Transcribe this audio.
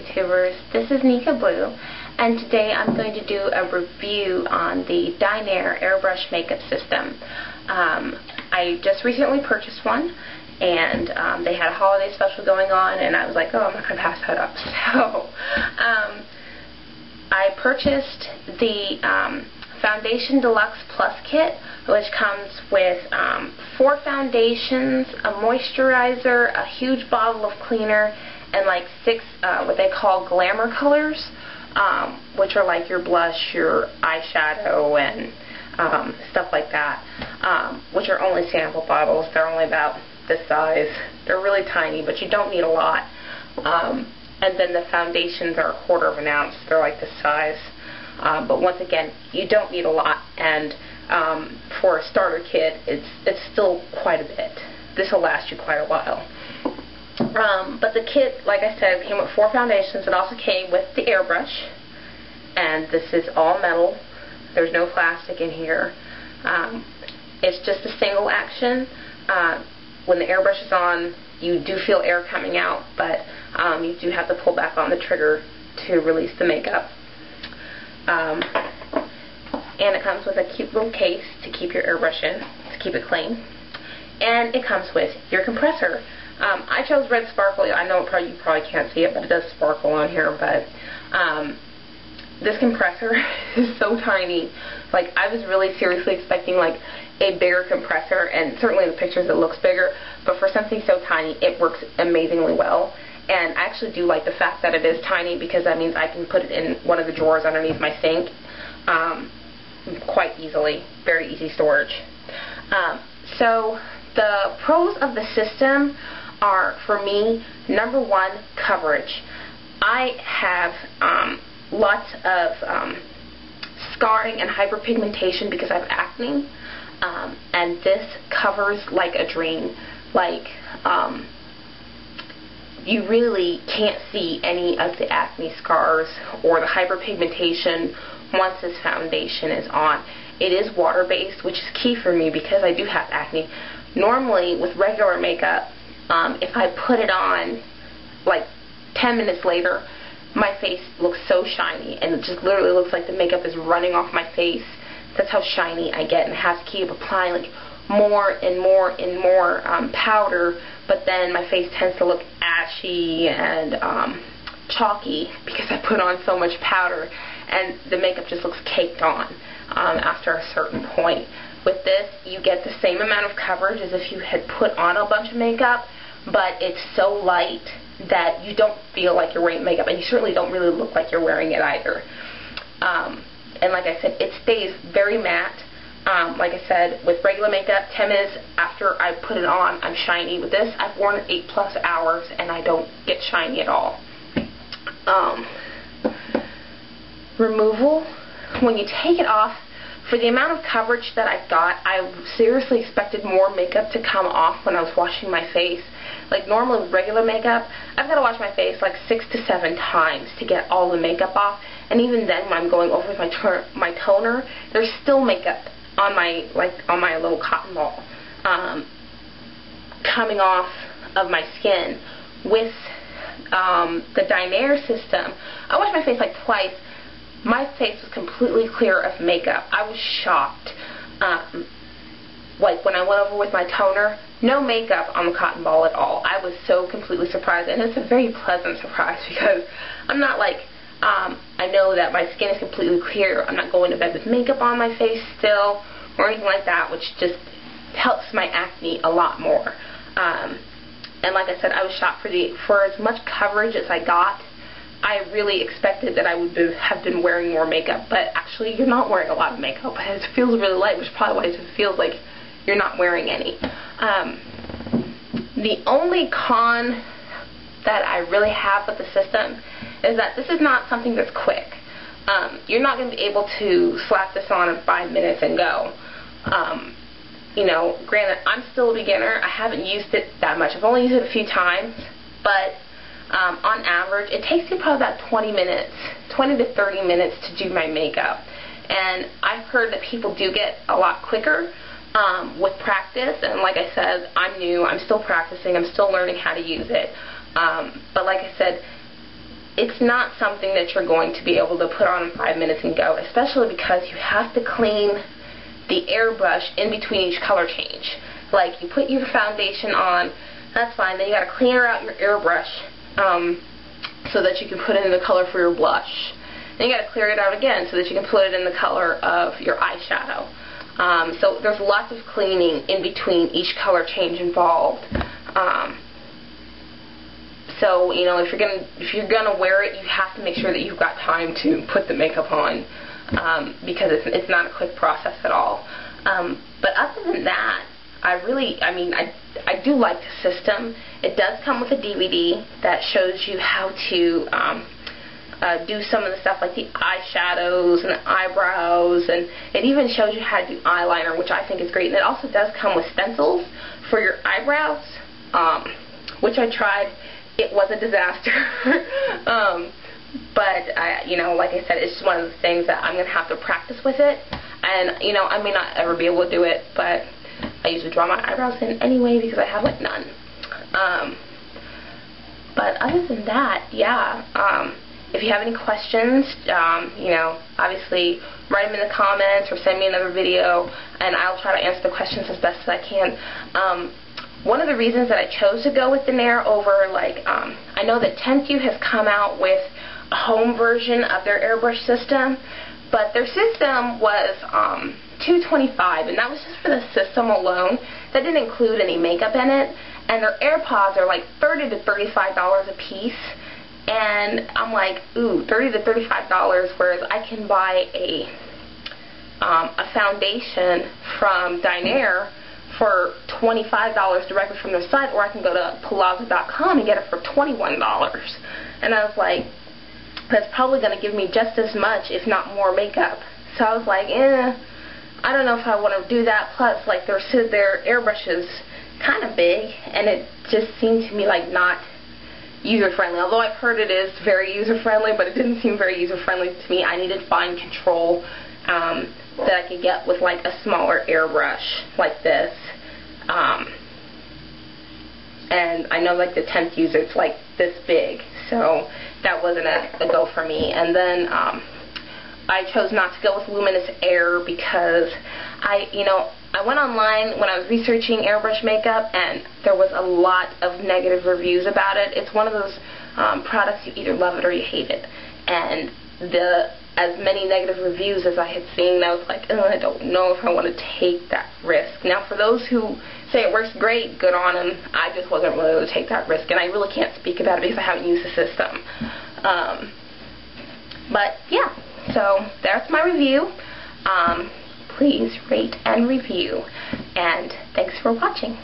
YouTubers, this is Nika Blue, and today I'm going to do a review on the Dinair Airbrush makeup system. I just recently purchased one, and they had a holiday special going on, and I was like, oh, I'm not going to pass that up. So I purchased the Foundation Deluxe Plus kit, which comes with 4 foundations, a moisturizer, a huge bottle of cleaner, and like 6 what they call glamour colors, which are like your blush, your eyeshadow, and stuff like that, which are only sample bottles. They're only about this size. They're really tiny, but you don't need a lot. And then the foundations are 1/4 of an ounce. They're like this size. But once again, you don't need a lot, and for a starter kit, it's still quite a bit. This will last you quite a while. But the kit, like I said, came with 4 foundations. It also came with the airbrush, and this is all metal. There's no plastic in here. It's just a single action. When the airbrush is on, you do feel air coming out, but you do have to pull back on the trigger to release the makeup. And it comes with a cute little case to keep your airbrush in, to keep it clean. And it comes with your compressor. I chose red sparkle. I know you probably can't see it, but it does sparkle on here. But this compressor is so tiny. Like, I was really seriously expecting like a bigger compressor, and certainly in the pictures it looks bigger, but for something so tiny, it works amazingly well. And I actually do like the fact that it is tiny, because that means I can put it in one of the drawers underneath my sink quite easily. Very easy storage. So the pros of the system are, for me, number 1, coverage. I have lots of scarring and hyperpigmentation because I have acne, and this covers like a dream. Like, you really can't see any of the acne scars or the hyperpigmentation once this foundation is on. It is water-based, which is key for me because I do have acne. Normally, with regular makeup, if I put it on like 10 minutes later, my face looks so shiny, and it just literally looks like the makeup is running off my face. That's how shiny I get, and I have to keep applying like more and more and more powder, but then my face tends to look ashy and chalky because I put on so much powder, and the makeup just looks caked on after a certain point. With this, you get the same amount of coverage as if you had put on a bunch of makeup, but it's so light that you don't feel like you're wearing makeup, and you certainly don't really look like you're wearing it either. And like I said, it stays very matte. Like I said, with regular makeup, 10 minutes after I put it on, I'm shiny. With this, I've worn it 8+ hours, and I don't get shiny at all. Removal, when you take it off, for the amount of coverage that I got, I seriously expected more makeup to come off when I was washing my face. Like, normally with regular makeup, I've got to wash my face like 6 to 7 times to get all the makeup off, and even then, when I'm going over with my toner, there's still makeup on my little cotton ball coming off of my skin. With the Dinair system, I washed my face like twice. My face was completely clear of makeup. I was shocked. Like, when I went over with my toner, no makeup on the cotton ball at all. I was so completely surprised, and it's a very pleasant surprise because I'm not like, I know that my skin is completely clear. I'm not going to bed with makeup on my face still or anything like that, which just helps my acne a lot more. And like I said, I was shocked for as much coverage as I got. I really expected that I would have been wearing more makeup, but actually you're not wearing a lot of makeup. It feels really light, which is probably why it just feels like you're not wearing any. The only con that I really have with the system is that this is not something that's quick. You're not going to be able to slap this on in 5 minutes and go. You know, granted, I'm still a beginner. I haven't used it that much. I've only used it a few times, but on average, it takes me probably about 20 to 30 minutes to do my makeup. And I've heard that people do get a lot quicker with practice, and like I said, I'm new. I'm still practicing. I'm still learning how to use it. But like I said, it's not something that you're going to be able to put on in 5 minutes and go, especially because you have to clean the airbrush in between each color change. Like, you put your foundation on, that's fine, then you got to clear out your airbrush so that you can put it in the color for your blush. Then you got to clear it out again so that you can put it in the color of your eyeshadow. So there's lots of cleaning in between each color change involved. So, you know, if you're gonna wear it, you have to make sure that you've got time to put the makeup on, because it's not a quick process at all. But other than that, I do like the system. It does come with a DVD that shows you how to do some of the stuff like the eyeshadows and the eyebrows, and it even shows you how to do eyeliner, which I think is great. And it also does come with stencils for your eyebrows, which I tried. It was a disaster. But you know, like I said, it's just one of the things that I'm going to have to practice with it. And, you know, I may not ever be able to do it, but I usually draw my eyebrows in anyway because I have, like, none. But other than that, yeah, if you have any questions, you know, obviously write them in the comments or send me another video, and I'll try to answer the questions as best as I can. One of the reasons that I chose to go with Dinair over, like, I know that Temptu has come out with a home version of their airbrush system, but their system was $225, and that was just for the system alone. That didn't include any makeup in it, and their AirPods are like $30 to $35 a piece, and I'm like, ooh, $30 to $35, whereas I can buy a foundation from Dinair for $25 directly from their site, or I can go to Palazzo.com and get it for $21. And I was like, that's probably going to give me just as much, if not more, makeup. So I was like, I don't know if I want to do that. Plus, like, their airbrush is kind of big, and it just seemed to me like not user-friendly. Although I've heard it is very user-friendly, but it didn't seem very user-friendly to me. I needed fine control that I could get with, like, a smaller airbrush like this. And I know, like, the Temptu, it's like this big, so that wasn't a go for me. And then I chose not to go with Luminess Air because I went online when I was researching airbrush makeup, and there was a lot of negative reviews about it. It's one of those products you either love it or you hate it. And as many negative reviews as I had seen, I was like, I don't know if I want to take that risk. Now, for those who say it works great, good on them. I just wasn't really able to take that risk, and I really can't speak about it because I haven't used the system. But yeah, so that's my review. Please rate and review, and thanks for watching.